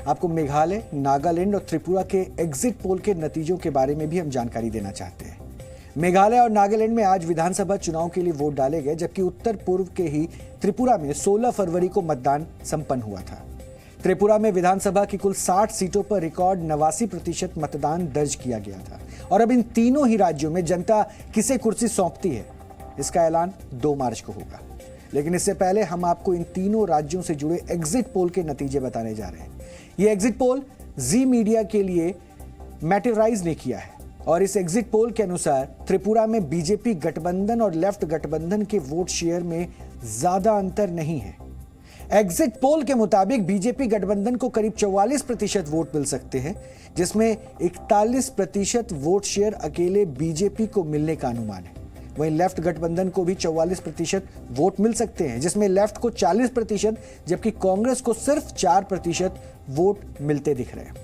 आपको मेघालय, नागालैंड और त्रिपुरा के एग्जिट पोल के नतीजों के बारे में भी हम जानकारी देना चाहते हैं। मेघालय और नागालैंड में आज विधानसभा चुनाव के लिए वोट डाले गए, जबकि उत्तर पूर्व के ही त्रिपुरा में 16 फरवरी को मतदान संपन्न हुआ था। त्रिपुरा में विधानसभा की कुल 60 सीटों पर रिकॉर्ड 89% मतदान दर्ज किया गया था और अब इन तीनों ही राज्यों में जनता किसे कुर्सी सौंपती है, इसका ऐलान 2 मार्च को होगा। लेकिन इससे पहले हम आपको इन तीनों राज्यों से जुड़े एग्जिट पोल के नतीजे बताने जा रहे हैं। ये एग्जिट पोल जी मीडिया के लिए मैटेराइज ने किया है और इस एग्जिट पोल के अनुसार त्रिपुरा में बीजेपी गठबंधन और लेफ्ट गठबंधन के वोट शेयर में ज्यादा अंतर नहीं है। एग्जिट पोल के मुताबिक बीजेपी गठबंधन को करीब 44% वोट मिल सकते हैं, जिसमें 41% वोट शेयर अकेले बीजेपी को मिलने का अनुमान है। वहीं लेफ्ट गठबंधन को भी 44% वोट मिल सकते हैं, जिसमें लेफ्ट को 40% जबकि कांग्रेस को सिर्फ 4% वोट मिलते दिख रहे हैं।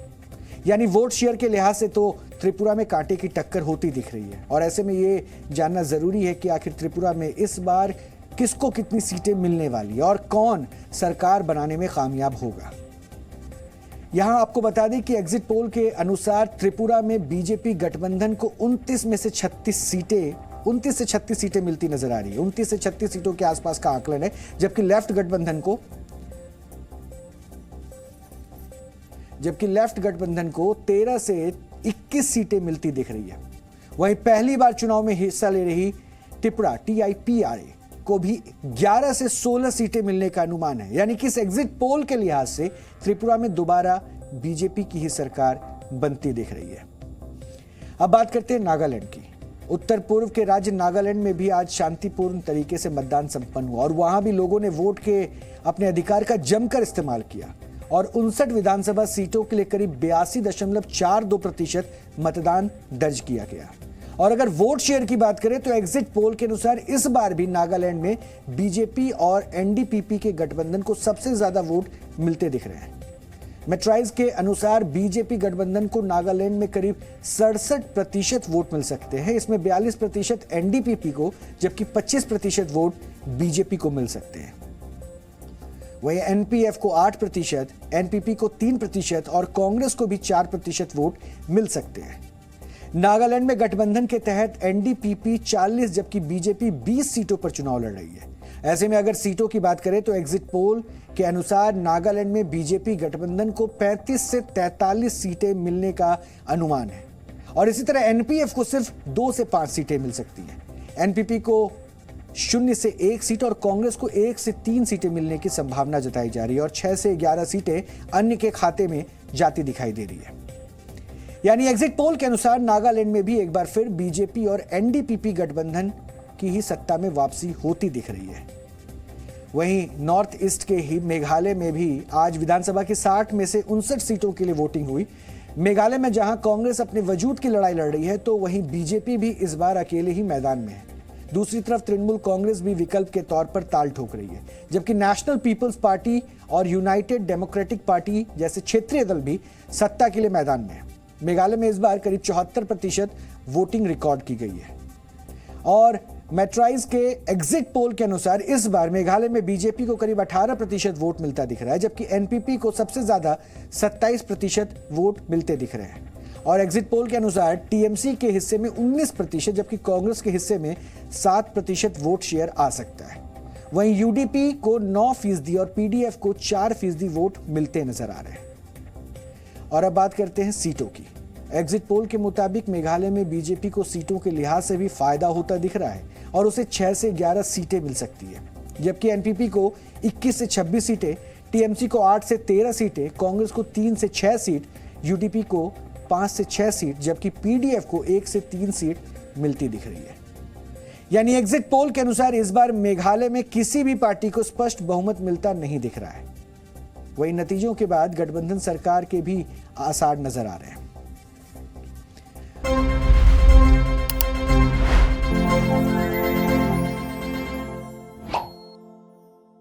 यानी वोट शेयर के लिहाज से तो त्रिपुरा में कांटे की टक्कर होती दिख रही है और ऐसे में ये जानना जरूरी है कि आखिर त्रिपुरा में इस बार किसको कितनी सीटें मिलने वाली है और कौन सरकार बनाने में कामयाब होगा। यहां आपको बता दें कि एग्जिट पोल के अनुसार त्रिपुरा में बीजेपी गठबंधन को 29 से 36 सीटें मिलती नजर आ रही है। 29 से 36 सीटों के आसपास का आकलन है, जबकि लेफ्ट गठबंधन को 13 से 21 सीटें मिलती दिख रही है। वहीं पहली बार चुनाव में हिस्सा ले रही त्रिपुरा TIPRA को भी 11 से 16 सीटें मिलने का अनुमान है। यानी कि इस एग्जिट पोल के लिहाज से त्रिपुरा में दोबारा बीजेपी की ही सरकार बनती दिख रही है। अब बात करते हैं नागालैंड की। उत्तर पूर्व के राज्य नागालैंड में भी आज शांतिपूर्ण तरीके से मतदान संपन्न हुआ और वहां भी लोगों ने वोट के अपने अधिकार का जमकर इस्तेमाल किया और 59 विधानसभा सीटों के लिए करीब 82.42% मतदान दर्ज किया गया। और अगर वोट शेयर की बात करें तो एग्जिट पोल के अनुसार इस बार भी नागालैंड में बीजेपी और NDPP के गठबंधन को सबसे ज्यादा वोट मिलते दिख रहे हैं। मेट्राइज के अनुसार बीजेपी गठबंधन को नागालैंड में करीब 67% वोट मिल सकते हैं। इसमें 42% NDPP को जबकि 25% वोट बीजेपी को मिल सकते हैं। वहीं NPF को 8%, NPP को 3% और कांग्रेस को भी 4% वोट मिल सकते हैं। नागालैंड में गठबंधन के तहत NDPP 40 जबकि बीजेपी 20 सीटों पर चुनाव लड़ रही है। ऐसे में अगर सीटों की बात करें तो एग्जिट पोल के अनुसार नागालैंड में बीजेपी गठबंधन को 35 से 43 सीटें मिलने का अनुमान है और इसी तरह NPF को सिर्फ 2 से 5 सीटें मिल सकती हैं। NPP को 0 से 1 सीट और कांग्रेस को 1 से 3 सीटें मिलने की संभावना जताई जा रही है और 6 से 11 सीटें अन्य के खाते में जाती दिखाई दे रही है। यानी एग्जिट पोल के अनुसार नागालैंड में भी एक बार फिर बीजेपी और NDPP गठबंधन की ही सत्ता में वापसी होती दिख रही है। वहीं नॉर्थ ईस्ट के ही मेघालय में भी आज विधानसभा की 60 में से 59 सीटों के लिए वोटिंग हुई। मेघालय में जहां कांग्रेस अपने वजूद की लड़ाई लड़ रही है तो वहीं बीजेपी भी इस बार अकेले ही मैदान में है। दूसरी तरफ तृणमूल कांग्रेस भी विकल्प के तौर पर ताल ठोक रही है, जबकि नेशनल पीपल्स पार्टी और यूनाइटेड डेमोक्रेटिक पार्टी जैसे क्षेत्रीय दल भी सत्ता के लिए मैदान में है। मेघालय में इस बार करीब 74% वोटिंग रिकॉर्ड की गई है और मेट्राइज के एग्जिट पोल के अनुसार इस बार मेघालय में बीजेपी को करीब 18% वोट मिलता दिख रहा है, जबकि NPP को सबसे ज्यादा 27% वोट मिलते दिख रहे हैं और एग्जिट पोल के अनुसार TMC के हिस्से में 19% जबकि कांग्रेस के हिस्से में 7% वोट शेयर आ सकता है। वहीं UDP को 9% और PDF को 4% वोट मिलते नजर आ रहे हैं। और अब बात करते हैं सीटों की। एग्जिट पोल के मुताबिक मेघालय में बीजेपी को सीटों के लिहाज से भी फायदा होता दिख रहा है और उसे 6 से 11 सीटें मिल सकती है, जबकि NPP को 21 से 26 सीटें, TMC को 8 से 13 सीटें, कांग्रेस को 3 से 6 सीट, UDP को 5 से 6 सीट जबकि PDF को 1 से 3 सीट मिलती दिख रही है। यानी एग्जिट पोल के अनुसार इस बार मेघालय में किसी भी पार्टी को स्पष्ट बहुमत मिलता नहीं दिख रहा है। वहीं नतीजों के बाद गठबंधन सरकार के भी आसार नजर आ रहे हैं।